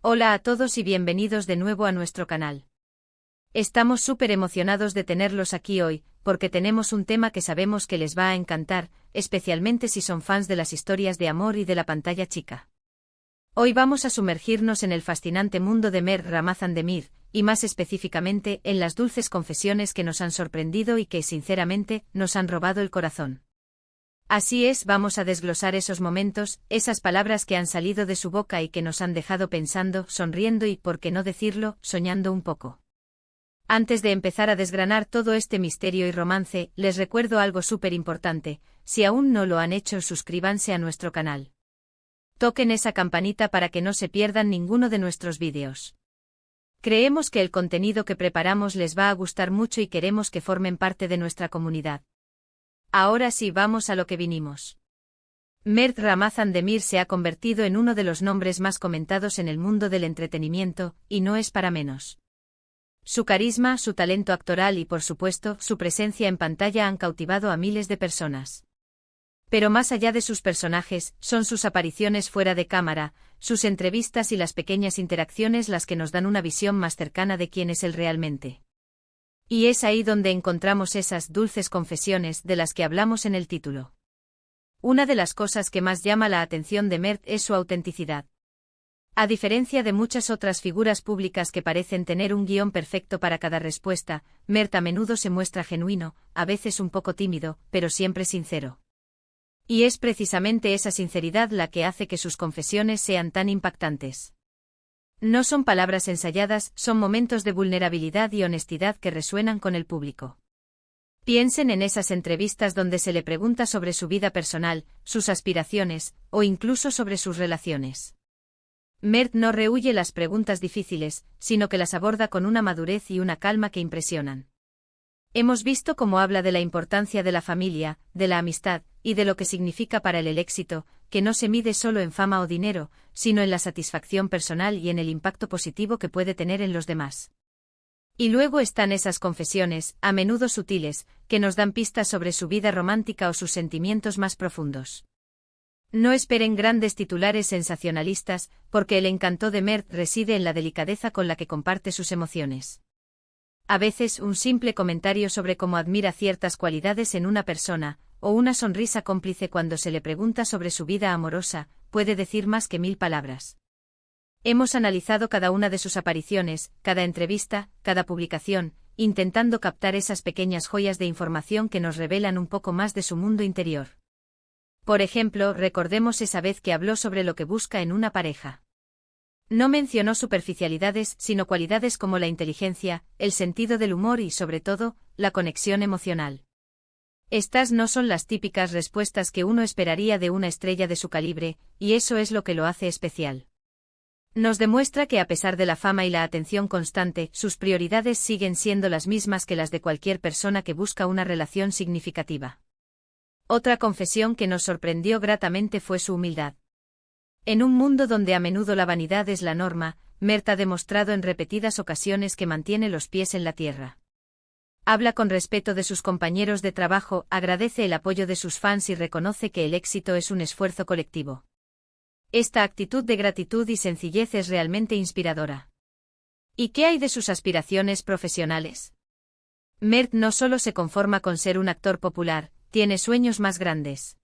Hola a todos y bienvenidos de nuevo a nuestro canal. Estamos súper emocionados de tenerlos aquí hoy, porque tenemos un tema que sabemos que les va a encantar, especialmente si son fans de las historias de amor y de la pantalla chica. Hoy vamos a sumergirnos en el fascinante mundo de Mert Ramazan Demir, y más específicamente en las dulces confesiones que nos han sorprendido y que, sinceramente, nos han robado el corazón. Así es, vamos a desglosar esos momentos, esas palabras que han salido de su boca y que nos han dejado pensando, sonriendo y, por qué no decirlo, soñando un poco. Antes de empezar a desgranar todo este misterio y romance, les recuerdo algo súper importante: si aún no lo han hecho, suscríbanse a nuestro canal. Toquen esa campanita para que no se pierdan ninguno de nuestros vídeos. Creemos que el contenido que preparamos les va a gustar mucho y queremos que formen parte de nuestra comunidad. Ahora sí, vamos a lo que vinimos. Mert Ramazan Demir se ha convertido en uno de los nombres más comentados en el mundo del entretenimiento, y no es para menos. Su carisma, su talento actoral y, por supuesto, su presencia en pantalla han cautivado a miles de personas. Pero más allá de sus personajes, son sus apariciones fuera de cámara, sus entrevistas y las pequeñas interacciones las que nos dan una visión más cercana de quién es él realmente. Y es ahí donde encontramos esas dulces confesiones de las que hablamos en el título. Una de las cosas que más llama la atención de Mert es su autenticidad. A diferencia de muchas otras figuras públicas que parecen tener un guión perfecto para cada respuesta, Mert a menudo se muestra genuino, a veces un poco tímido, pero siempre sincero. Y es precisamente esa sinceridad la que hace que sus confesiones sean tan impactantes. No son palabras ensayadas, son momentos de vulnerabilidad y honestidad que resuenan con el público. Piensen en esas entrevistas donde se le pregunta sobre su vida personal, sus aspiraciones, o incluso sobre sus relaciones. Mert no rehúye las preguntas difíciles, sino que las aborda con una madurez y una calma que impresionan. Hemos visto cómo habla de la importancia de la familia, de la amistad, y de lo que significa para él el éxito, que no se mide solo en fama o dinero, sino en la satisfacción personal y en el impacto positivo que puede tener en los demás. Y luego están esas confesiones, a menudo sutiles, que nos dan pistas sobre su vida romántica o sus sentimientos más profundos. No esperen grandes titulares sensacionalistas, porque el encanto de Mert reside en la delicadeza con la que comparte sus emociones. A veces un simple comentario sobre cómo admira ciertas cualidades en una persona, o una sonrisa cómplice cuando se le pregunta sobre su vida amorosa, puede decir más que 1000 palabras. Hemos analizado cada una de sus apariciones, cada entrevista, cada publicación, intentando captar esas pequeñas joyas de información que nos revelan un poco más de su mundo interior. Por ejemplo, recordemos esa vez que habló sobre lo que busca en una pareja. No mencionó superficialidades, sino cualidades como la inteligencia, el sentido del humor y, sobre todo, la conexión emocional. Estas no son las típicas respuestas que uno esperaría de una estrella de su calibre, y eso es lo que lo hace especial. Nos demuestra que a pesar de la fama y la atención constante, sus prioridades siguen siendo las mismas que las de cualquier persona que busca una relación significativa. Otra confesión que nos sorprendió gratamente fue su humildad. En un mundo donde a menudo la vanidad es la norma, Mert ha demostrado en repetidas ocasiones que mantiene los pies en la tierra. Habla con respeto de sus compañeros de trabajo, agradece el apoyo de sus fans y reconoce que el éxito es un esfuerzo colectivo. Esta actitud de gratitud y sencillez es realmente inspiradora. ¿Y qué hay de sus aspiraciones profesionales? Mert no solo se conforma con ser un actor popular, tiene sueños más grandes.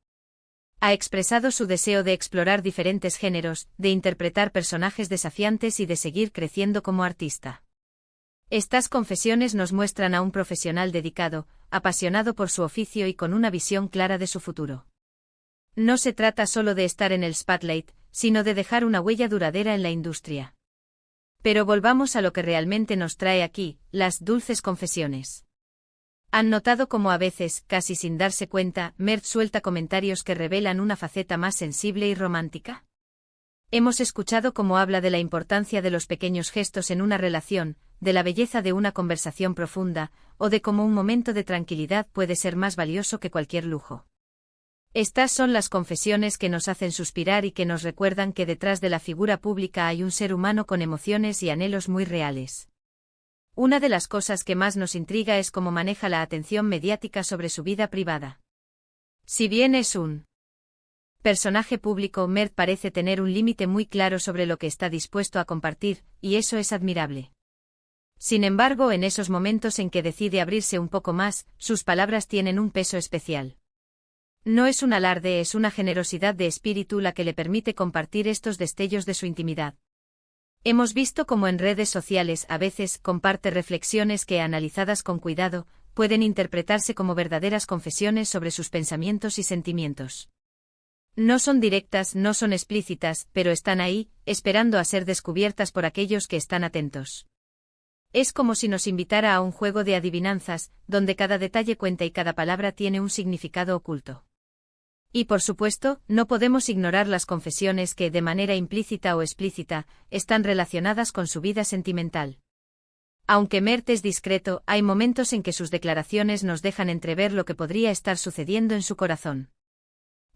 Ha expresado su deseo de explorar diferentes géneros, de interpretar personajes desafiantes y de seguir creciendo como artista. Estas confesiones nos muestran a un profesional dedicado, apasionado por su oficio y con una visión clara de su futuro. No se trata solo de estar en el spotlight, sino de dejar una huella duradera en la industria. Pero volvamos a lo que realmente nos trae aquí, las dulces confesiones. ¿Han notado cómo a veces, casi sin darse cuenta, Mert suelta comentarios que revelan una faceta más sensible y romántica? Hemos escuchado cómo habla de la importancia de los pequeños gestos en una relación, de la belleza de una conversación profunda, o de cómo un momento de tranquilidad puede ser más valioso que cualquier lujo. Estas son las confesiones que nos hacen suspirar y que nos recuerdan que detrás de la figura pública hay un ser humano con emociones y anhelos muy reales. Una de las cosas que más nos intriga es cómo maneja la atención mediática sobre su vida privada. Si bien es un Personaje público, Mert parece tener un límite muy claro sobre lo que está dispuesto a compartir, y eso es admirable. Sin embargo, en esos momentos en que decide abrirse un poco más, sus palabras tienen un peso especial. No es un alarde, es una generosidad de espíritu la que le permite compartir estos destellos de su intimidad. Hemos visto cómo en redes sociales a veces comparte reflexiones que, analizadas con cuidado, pueden interpretarse como verdaderas confesiones sobre sus pensamientos y sentimientos. No son directas, no son explícitas, pero están ahí, esperando a ser descubiertas por aquellos que están atentos. Es como si nos invitara a un juego de adivinanzas, donde cada detalle cuenta y cada palabra tiene un significado oculto. Y por supuesto, no podemos ignorar las confesiones que, de manera implícita o explícita, están relacionadas con su vida sentimental. Aunque Mert es discreto, hay momentos en que sus declaraciones nos dejan entrever lo que podría estar sucediendo en su corazón.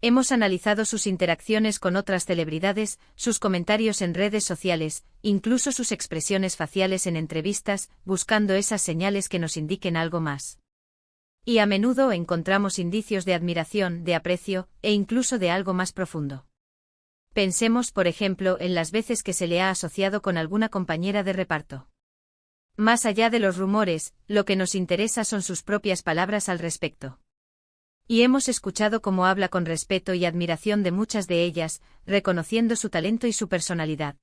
Hemos analizado sus interacciones con otras celebridades, sus comentarios en redes sociales, incluso sus expresiones faciales en entrevistas, buscando esas señales que nos indiquen algo más. Y a menudo encontramos indicios de admiración, de aprecio, e incluso de algo más profundo. Pensemos, por ejemplo, en las veces que se le ha asociado con alguna compañera de reparto. Más allá de los rumores, lo que nos interesa son sus propias palabras al respecto. Y hemos escuchado cómo habla con respeto y admiración de muchas de ellas, reconociendo su talento y su personalidad.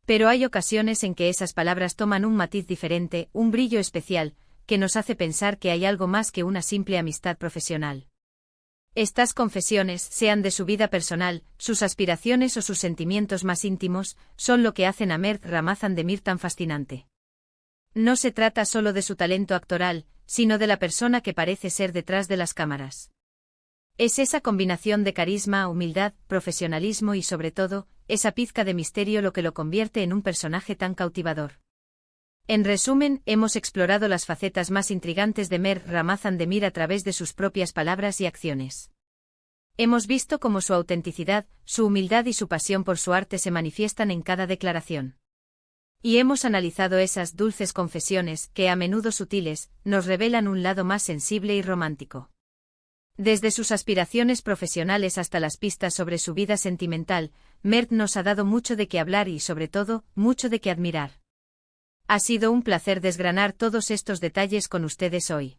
Pero hay ocasiones en que esas palabras toman un matiz diferente, un brillo especial, que nos hace pensar que hay algo más que una simple amistad profesional. Estas confesiones, sean de su vida personal, sus aspiraciones o sus sentimientos más íntimos, son lo que hacen a Mert Ramazan Demir tan fascinante. No se trata solo de su talento actoral, sino de la persona que parece ser detrás de las cámaras. Es esa combinación de carisma, humildad, profesionalismo y sobre todo, esa pizca de misterio lo que lo convierte en un personaje tan cautivador. En resumen, hemos explorado las facetas más intrigantes de Mert Ramazan Demir a través de sus propias palabras y acciones. Hemos visto cómo su autenticidad, su humildad y su pasión por su arte se manifiestan en cada declaración. Y hemos analizado esas dulces confesiones, que a menudo sutiles, nos revelan un lado más sensible y romántico. Desde sus aspiraciones profesionales hasta las pistas sobre su vida sentimental, Mert nos ha dado mucho de qué hablar y, sobre todo, mucho de qué admirar. Ha sido un placer desgranar todos estos detalles con ustedes hoy.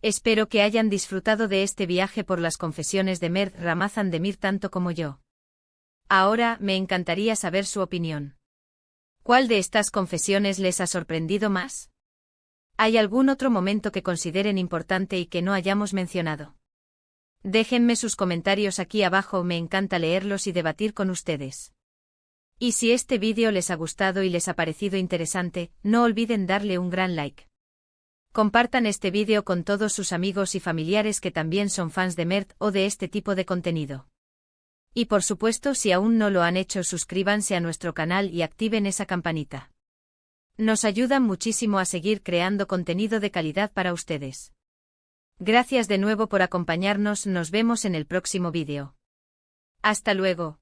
Espero que hayan disfrutado de este viaje por las confesiones de Mert Ramazan Demir tanto como yo. Ahora, me encantaría saber su opinión. ¿Cuál de estas confesiones les ha sorprendido más? ¿Hay algún otro momento que consideren importante y que no hayamos mencionado? Déjenme sus comentarios aquí abajo, me encanta leerlos y debatir con ustedes. Y si este vídeo les ha gustado y les ha parecido interesante, no olviden darle un gran like. Compartan este vídeo con todos sus amigos y familiares que también son fans de Mert o de este tipo de contenido. Y por supuesto, si aún no lo han hecho, suscríbanse a nuestro canal y activen esa campanita. Nos ayudan muchísimo a seguir creando contenido de calidad para ustedes. Gracias de nuevo por acompañarnos, nos vemos en el próximo vídeo. Hasta luego.